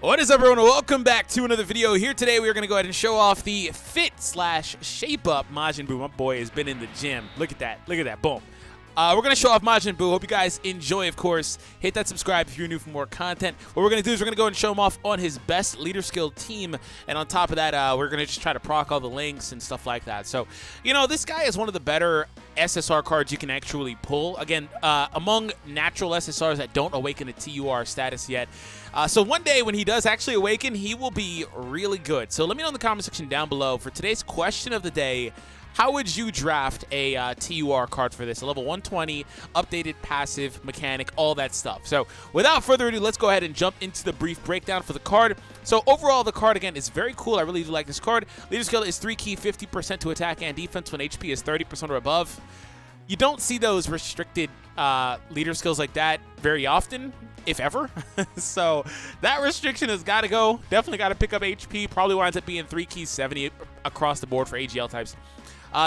What is up, everyone? Welcome back to another video. Here today, we are going to go ahead and show off the fit/shape-up Majin Buu. My boy has been in the gym. Look at that. Look at that. Boom. We're going to show off Majin Buu. Hope you guys enjoy, of course. Hit that subscribe if you're new for more content. What we're going to do is we're going to go and show him off on his best leader skill team. And on top of that, we're going to just try to proc all the links and stuff like that. So, you know, this guy is one of the better SSR cards you can actually pull. Again, among natural SSRs that don't awaken a TUR status yet. So one day when he does actually awaken, he will be really good. So let me know in the comment section down below for today's question of the day. How would you draft a TUR card for this? A level 120, updated passive, mechanic, all that stuff. So without further ado, let's go ahead and jump into the brief breakdown for the card. So overall, the card, again, is very cool. I really do like this card. Leader skill is 3 key, 50% to attack and defense when HP is 30% or above. You don't see those restricted leader skills like that very often, if ever. So that restriction has got to go. Definitely got to pick up HP. Probably winds up being 3 keys, 70 across the board for AGL types.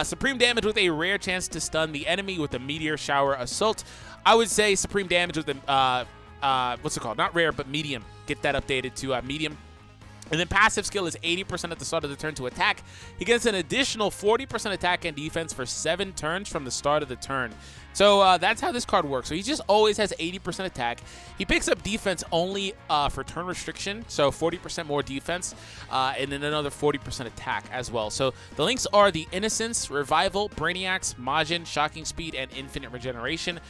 Supreme damage with a rare chance to stun the enemy with a Meteor Shower Assault. I would say supreme damage with the, what's it called? Not rare, but medium. Get that updated to medium. And then passive skill is 80% at the start of the turn to attack. He gets an additional 40% attack and defense for 7 turns from the start of the turn. So that's how this card works. So he just always has 80% attack. He picks up defense only for turn restriction, so 40% more defense, and then another 40% attack as well. So the links are the Innocence, Revival, Brainiacs, Majin, Shocking Speed, and Infinite Regeneration.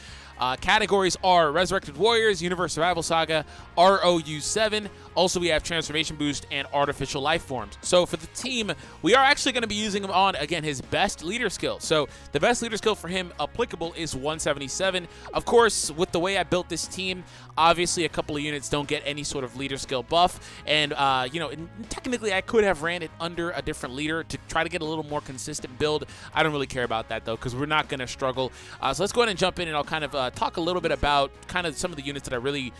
Categories are Resurrected Warriors, Universe Survival Saga, ROU7. Also, we have Transformation Boost and Artificial Life Forms. So for the team, we are actually going to be using him on, again, his best leader skill. So the best leader skill for him applicable is 177. Of course, with the way I built this team, obviously a couple of units don't get any sort of leader skill buff. And, you know, technically I could have ran it under a different leader to try to get a little more consistent build. I don't really care about that, though, because we're not going to struggle. So let's go ahead and jump in, and I'll kind of talk a little bit about kind of some of the units that I really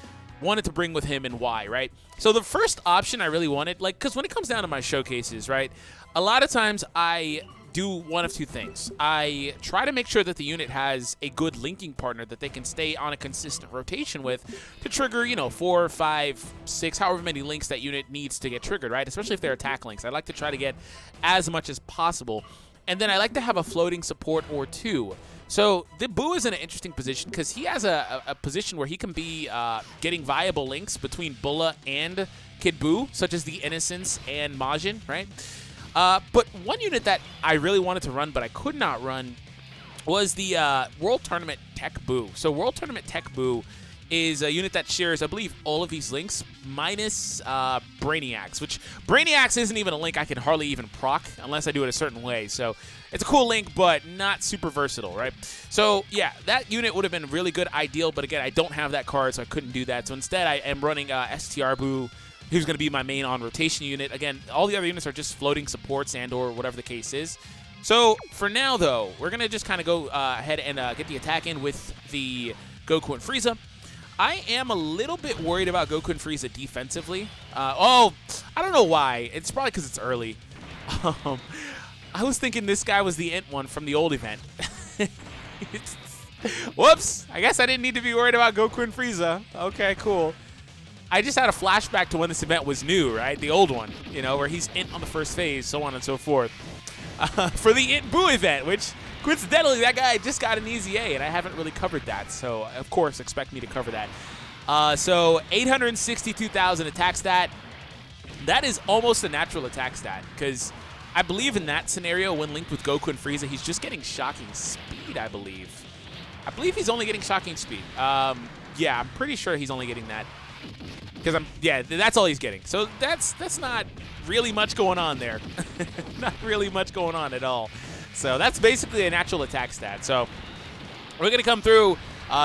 wanted to bring with him and why, right? So the first option I really wanted, like, because when it comes down to my showcases, right, a lot of times I do one of two things. I try to make sure that the unit has a good linking partner that they can stay on a consistent rotation with to trigger, you know, 4, 5, 6, however many links that unit needs to get triggered, right? Especially if they're attack links. I like to try to get as much as possible. And then I like to have a floating support or two. So the Buu is in an interesting position because he has a position where he can be getting viable links between Bulla and Kid Buu, such as the Innocence and Majin, right? But one unit that I really wanted to run but I could not run was the World Tournament Tech Buu. So World Tournament Tech Buu is a unit that shares, I believe, all of these links minus Brainiacs, which Brainiacs isn't even a link I can hardly even proc unless I do it a certain way. So it's a cool link, but not super versatile, right? So yeah, that unit would have been really good, ideal, but again, I don't have that card, so I couldn't do that. So instead, I am running STR Buu, who's going to be my main on-rotation unit. Again, all the other units are just floating supports and or whatever the case is. So for now, though, we're going to just kind of go ahead and get the attack in with the Goku and Frieza. I am a little bit worried about Goku and Frieza defensively. I don't know why. It's probably because it's early. I was thinking this guy was the Int one from the old event. Whoops. I guess I didn't need to be worried about Goku and Frieza. Okay, cool. I just had a flashback to when this event was new, right? The old one, you know, where he's Int on the first phase, so on and so forth. For the Int Buu event, which coincidentally, that guy just got an easy A, and I haven't really covered that. So, of course, expect me to cover that. So, 862,000 attack stat. That is almost a natural attack stat, because I believe in that scenario, when linked with Goku and Frieza, he's just getting shocking speed, I believe. I believe he's only getting shocking speed. Yeah, I'm pretty sure he's only getting that. Because that's all he's getting. So that's not really much going on there. Not really much going on at all. So that's basically a natural attack stat. So we're going to come through.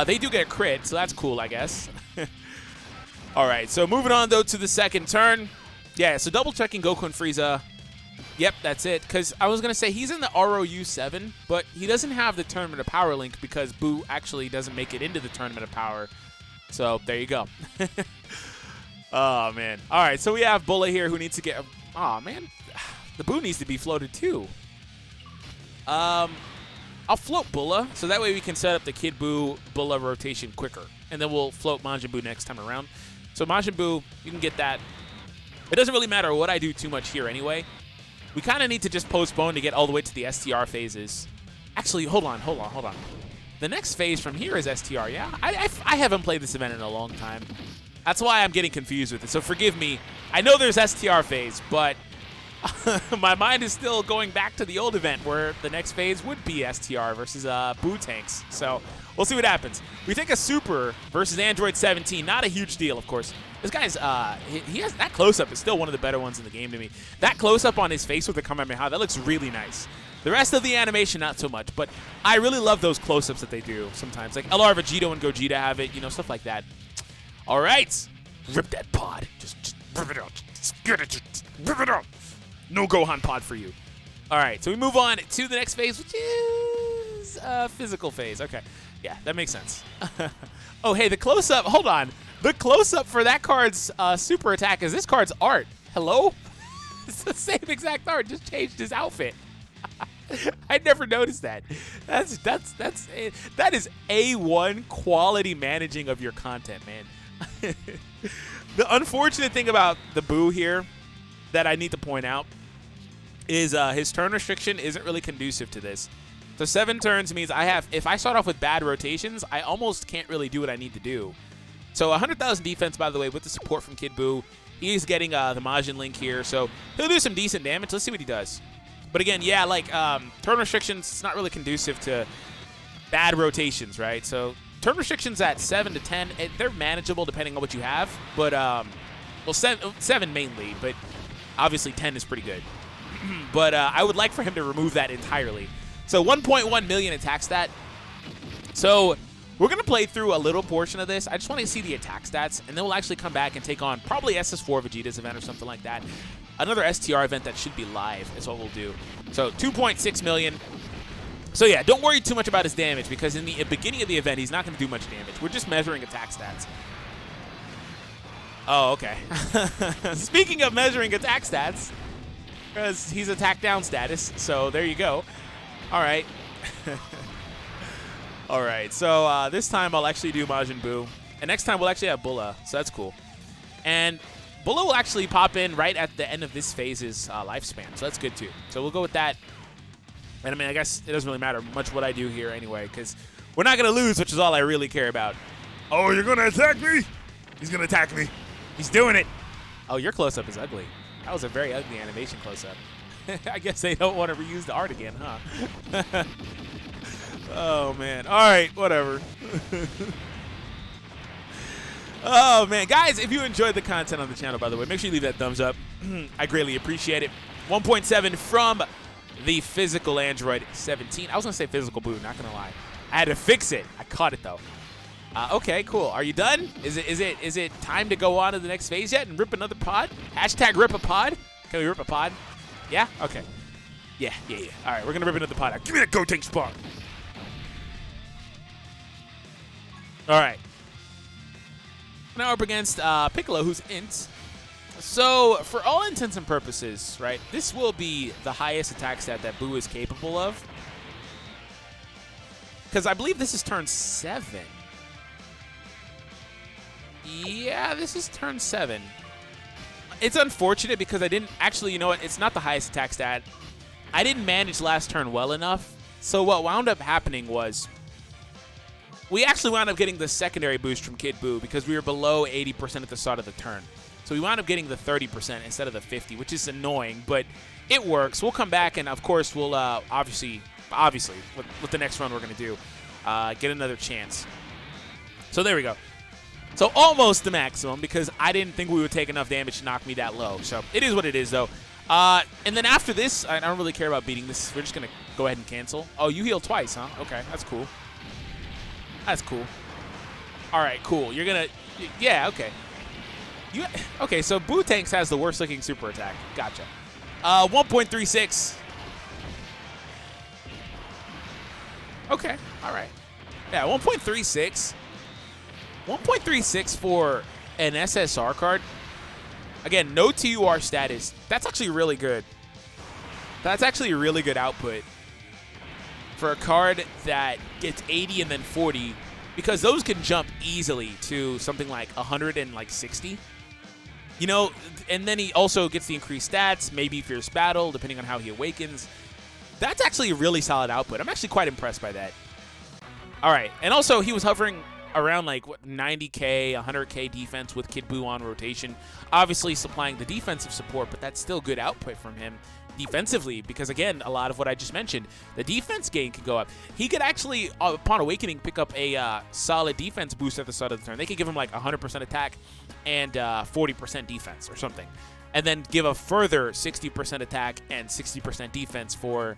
They do get a crit, so that's cool, I guess. All right, so moving on, though, to the second turn. Yeah, so double-checking Goku and Frieza. Yep, that's it. Because I was going to say he's in the ROU7, but he doesn't have the Tournament of Power link because Buu actually doesn't make it into the Tournament of Power. So there you go. Oh, man. All right, so we have Bulla here who needs to get... Oh, man. The Buu needs to be floated, too. I'll float Bulla, so that way we can set up the Kid Buu Bulla rotation quicker. And then we'll float Majin Buu next time around. So Majin Buu, you can get that It doesn't really matter what I do too much here anyway. We kind of need to just postpone to get all the way to the STR phases. Actually, hold on. The next phase from here is STR, yeah? I haven't played this event in a long time. That's why I'm getting confused with it, so forgive me. I know there's STR phase, but my mind is still going back to the old event where the next phase would be STR versus Buu tanks. So we'll see what happens. We take a Super versus Android 17. Not a huge deal, of course. This guy's, he has, that close-up is still one of the better ones in the game to me. That close-up on his face with the Kamehameha, that looks really nice. The rest of the animation, not so much, but I really love those close-ups that they do sometimes. Like LR Vegeta and Gogeta have it, you know, stuff like that. All right. Rip that pod. Just rip it out. Just get it. Just rip it out. No Gohan pod for you. All right, so we move on to the next phase, which is physical phase. Okay. Yeah, that makes sense. Oh, hey, the close-up. Hold on. The close-up for that card's super attack is this card's art. Hello? It's the same exact art, just changed his outfit. I never noticed that. That is A1 quality managing of your content, man. The unfortunate thing about the Buu here that I need to point out is his turn restriction isn't really conducive to this. So 7 turns means if I start off with bad rotations, I almost can't really do what I need to do. So 100,000 defense, by the way, with the support from Kid Buu. He's getting the Majin Link here, so he'll do some decent damage. Let's see what he does. But again, yeah, like turn restrictions, it's not really conducive to bad rotations, right? So turn restrictions at 7 to 10, they're manageable depending on what you have. But, well, 7 mainly, but obviously 10 is pretty good. But I would like for him to remove that entirely. So 1.1 million attack stat. So we're going to play through a little portion of this. I just want to see the attack stats, and then we'll actually come back and take on probably SS4 Vegeta's event or something like that. Another STR event that should be live is what we'll do. So 2.6 million. So yeah, don't worry too much about his damage because in the beginning of the event, he's not going to do much damage. We're just measuring attack stats. Oh, okay. Speaking of measuring attack stats, because he's attack down status, so there you go. All right. All right, so this time I'll actually do Majin Buu. And next time we'll actually have Bulla, so that's cool. And Bulla will actually pop in right at the end of this phase's lifespan, so that's good too. So we'll go with that. And I mean, I guess it doesn't really matter much what I do here anyway, because we're not going to lose, which is all I really care about. Oh, you're going to attack me? He's going to attack me. He's doing it. Oh, your close-up is ugly. That was a very ugly animation close-up. I guess they don't want to reuse the art again, huh? Oh, man. All right, whatever. Oh, man. Guys, if you enjoyed the content on the channel, by the way, make sure you leave that thumbs up. I greatly appreciate it. 1.7 from the physical Android 17. I was going to say physical Buu, not going to lie. I had to fix it. I caught it, though. Okay, cool. Are you done? Is it time to go on to the next phase yet and rip another pod? Hashtag rip a pod? Can we rip a pod? Yeah? Okay. Yeah. All right, we're going to rip another pod out. Give me that Gotenks spawn. All right. Now up against Piccolo, who's int. So, for all intents and purposes, right, this will be the highest attack stat that Buu is capable of. Because I believe this is turn 7. Yeah, this is turn 7. It's unfortunate because I didn't actually, you know what, it's not the highest attack stat. I didn't manage last turn well enough. So what wound up happening was we actually wound up getting the secondary boost from Kid Buu because we were below 80% at the start of the turn. So we wound up getting the 30% instead of the 50, which is annoying, but it works. We'll come back and, of course, we'll obviously, with the next run we're going to do, get another chance. So there we go. So almost the maximum because I didn't think we would take enough damage to knock me that low. So it is what it is, though. And then after this, I don't really care about beating this. We're just going to go ahead and cancel. Oh, you heal twice, huh? Okay, that's cool. That's cool. All right, cool. You're going to... Yeah, okay. Okay, so Buu Tanks has the worst-looking super attack. Gotcha. 1.36. Okay, all right. Yeah, 1.36. 1.36 for an SSR card. Again, no TUR status. That's actually really good. That's actually a really good output for a card that gets 80 and then 40, because those can jump easily to something like 160. You know, and then he also gets the increased stats, maybe Fierce Battle, depending on how he awakens. That's actually a really solid output. I'm actually quite impressed by that. All right, and also he was hovering around like what 90k, 100k defense with Kid Buu on rotation, obviously supplying the defensive support, but that's still good output from him defensively because, again, a lot of what I just mentioned, the defense gain could go up. He could actually, upon awakening, pick up a solid defense boost at the start of the turn. They could give him like 100% attack and 40% defense or something, and then give a further 60% attack and 60% defense for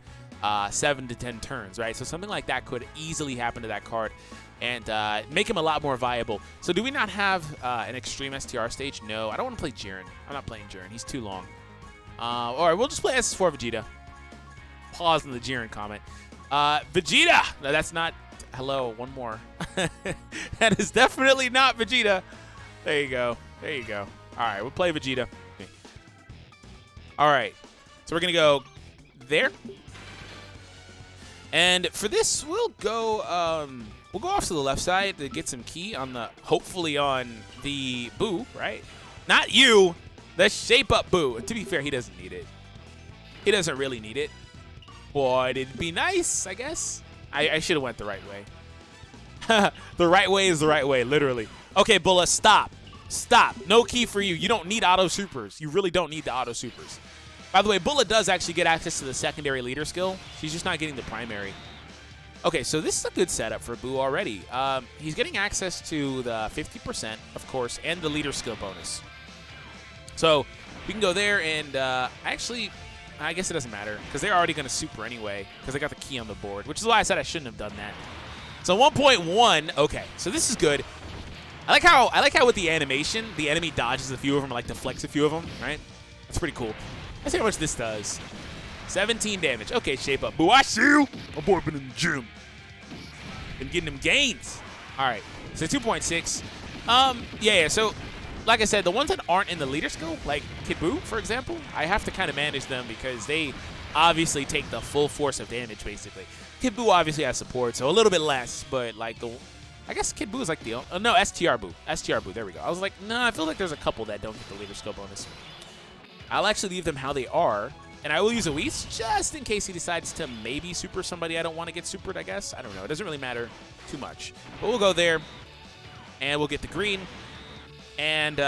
7 to 10 turns, right? So something like that could easily happen to that card and make him a lot more viable. So do we not have an extreme STR stage? No, I don't want to play Jiren. I'm not playing Jiren. He's too long. All right, we'll just play SS4 Vegeta. Pause in the Jiren comment. Vegeta! No, that's not... Hello, one more. That is definitely not Vegeta. There you go. There you go. All right, we'll play Vegeta. Okay. All right, so we're going to go there. And for this, we'll go off to the left side to get some key on the, hopefully on the Buu, right? Not you, the Shape Up Buu. To be fair, he doesn't need it. He doesn't really need it. Boy, it'd be nice, I guess. I should have went the right way. The right way is the right way, literally. Okay, Bulla, stop. Stop. No key for you. You don't need auto supers. You really don't need the auto supers. By the way, Bulla does actually get access to the secondary leader skill. She's just not getting the primary. Okay, so this is a good setup for Buu already. He's getting access to the 50%, of course, and the leader skill bonus. So we can go there, and actually, I guess it doesn't matter because they're already going to super anyway because they got the key on the board, which is why I said I shouldn't have done that. So 1.1, okay, so this is good. I like how with the animation, the enemy dodges a few of them, like deflects a few of them, right? That's pretty cool. Let's see how much this does. 17 damage. Okay, Shape Up Buu, I see you. My boy been in the gym. Been getting them gains. All right, so 2.6. Yeah, so like I said, the ones that aren't in the leader skill, like Kid Buu, for example, I have to kind of manage them because they obviously take the full force of damage, basically. Kid Buu obviously has support, so a little bit less, but like I guess Kid Buu is like the, no, STR Buu. STR Buu, there we go. I was like, no, I feel like there's a couple that don't get the leader skill bonus. I'll actually leave them how they are, and I will use a Whis just in case he decides to maybe super somebody I don't want to get supered, I guess. I don't know. It doesn't really matter too much. But we'll go there, and we'll get the green, and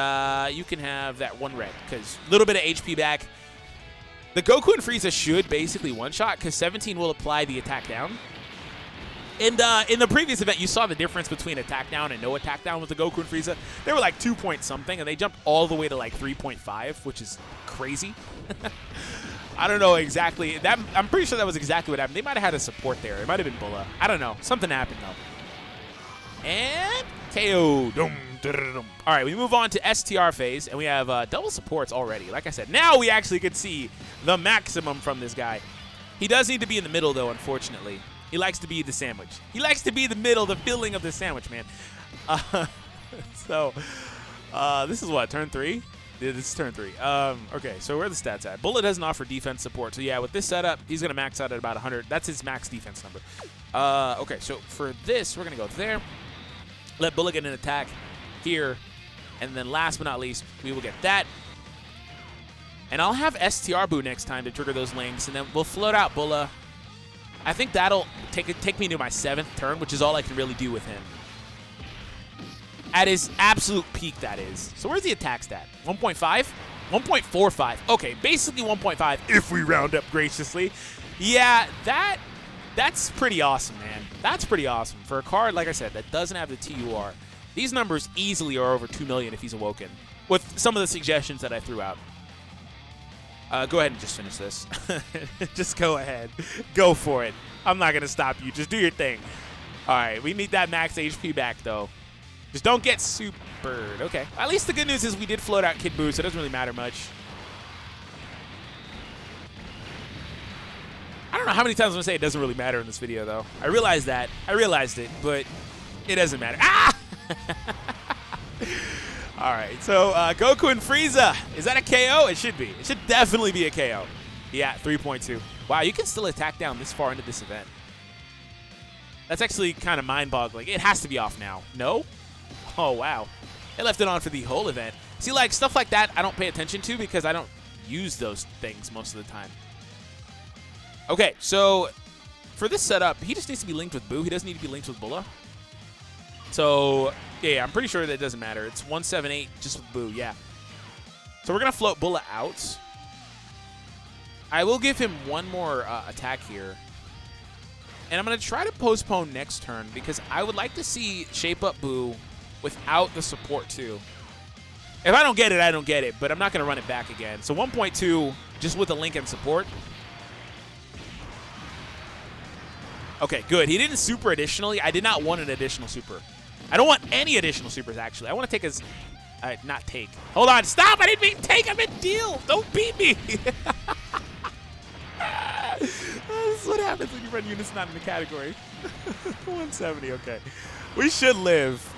you can have that one red, because a little bit of HP back. The Goku and Frieza should basically one-shot, because 17 will apply the attack down. And in the previous event, you saw the difference between attack down and no attack down with the Goku and Frieza. They were like 2 point something, and they jumped all the way to like 3.5, which is crazy. I don't know exactly. I'm pretty sure that was exactly what happened. They might have had a support there. It might have been Bulla. I don't know. Something happened, though. And KO. All right, we move on to STR phase, and we have double supports already. Like I said, now we actually could see the maximum from this guy. He does need to be in the middle, though, unfortunately. He likes to be the sandwich. He likes to be the middle, the filling of the sandwich, man. This is what, turn 3? Yeah, this is turn 3. Okay, so where are the stats at? Bulla doesn't offer defense support. So, yeah, with this setup, he's going to max out at about 100. That's his max defense number. Okay, so for this, we're going to go there. Let Bulla get an attack here. And then last but not least, we will get that. And I'll have STR Buu next time to trigger those links. And then we'll float out Bulla. I think that'll take me to my 7th turn, which is all I can really do with him. At his absolute peak, that is. So where's the attack stat? 1.5? 1.45. Okay, basically 1.5 if we round up graciously. Yeah, that's pretty awesome, man. That's pretty awesome. For a card, like I said, that doesn't have the TUR, these numbers easily are over 2 million if he's awoken, with some of the suggestions that I threw out. Go ahead and just finish this. Just go ahead. Go for it. I'm not going to stop you. Just do your thing. All right, we need that max HP back, though. Just don't get supered. Okay. At least the good news is we did float out Kid Buu, so it doesn't really matter much. I don't know how many times I'm going to say it doesn't really matter in this video, though. I realize that. I realized it, but it doesn't matter. Ah! All right, so Goku and Frieza. Is that a KO? It should be. It should definitely be a KO. Yeah, 3.2. Wow, you can still attack down this far into this event. That's actually kind of mind-boggling. It has to be off now. No? Oh, wow. They left it on for the whole event. See, like, stuff like that I don't pay attention to because I don't use those things most of the time. Okay, so for this setup, he just needs to be linked with Buu. He doesn't need to be linked with Bulla. So, yeah, I'm pretty sure that it doesn't matter. It's 178 just with Buu, yeah. So we're going to float Bulla out. I will give him one more attack here. And I'm going to try to postpone next turn because I would like to see Shape Up Buu without the support too. If I don't get it, I don't get it, but I'm not going to run it back again. So 1.2 just with the link and support. Okay, good. He didn't super additionally. I did not want an additional super. I don't want any additional supers, actually. I want to take his... not take. Hold on. Stop! I didn't mean take. I meant deal. Don't beat me. This is what happens when you run units not in the category. 170, okay. We should live.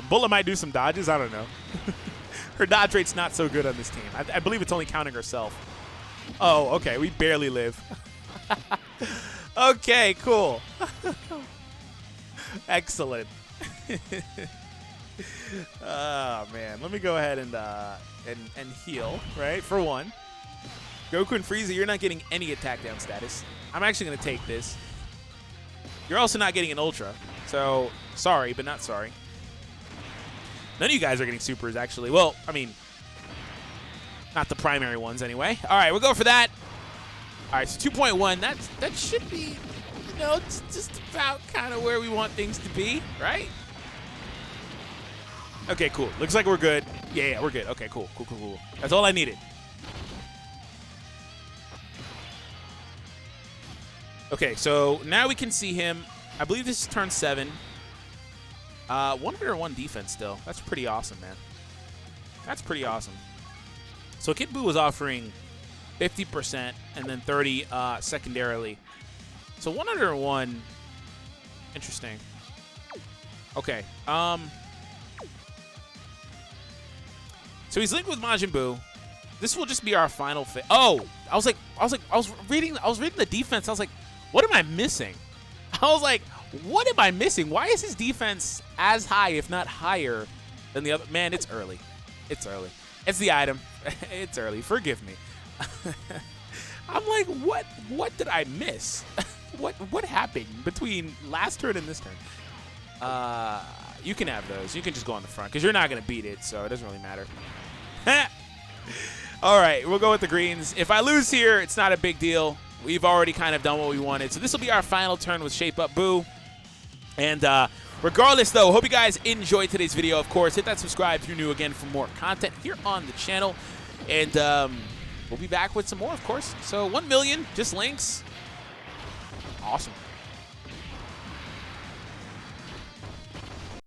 Bulla might do some dodges. I don't know. Her dodge rate's not so good on this team. I believe it's only counting herself. Oh, okay. We barely live. Okay, cool. Excellent. Oh, man. Let me go ahead and heal, right, for one. Goku and Frieza, you're not getting any attack down status. I'm actually going to take this. You're also not getting an Ultra. So, sorry, but not sorry. None of you guys are getting supers, actually. Well, I mean, not the primary ones anyway. All right, we'll go for that. All right, so 2.1. That should be, you know, it's just about kind of where we want things to be, right? Okay, cool. Looks like we're good. Yeah, we're good. Okay, cool. Cool. That's all I needed. Okay, so now we can see him. I believe this is turn 7. 101 defense still. That's pretty awesome, man. That's pretty awesome. So Kid Buu was offering 50% and then 30 secondarily. So 101. Interesting. Okay. So he's linked with Majin Buu. This will just be our final fit. Oh, I was reading the defense. I was like, what am I missing? I was like, what am I missing? Why is his defense as high, if not higher, than the other? Man, it's early. It's early. It's the item. It's early. Forgive me. I'm like, what did I miss? What happened between last turn and this turn? You can have those. You can just go on the front because you're not going to beat it, so it doesn't really matter. All right, we'll go with the greens. If I lose here, it's not a big deal. We've already kind of done what we wanted. So this will be our final turn with Shape Up Buu. And regardless, though, hope you guys enjoyed today's video. Of course, hit that subscribe if you're new again for more content here on the channel. And we'll be back with some more, of course. So 1 million, just links. Awesome.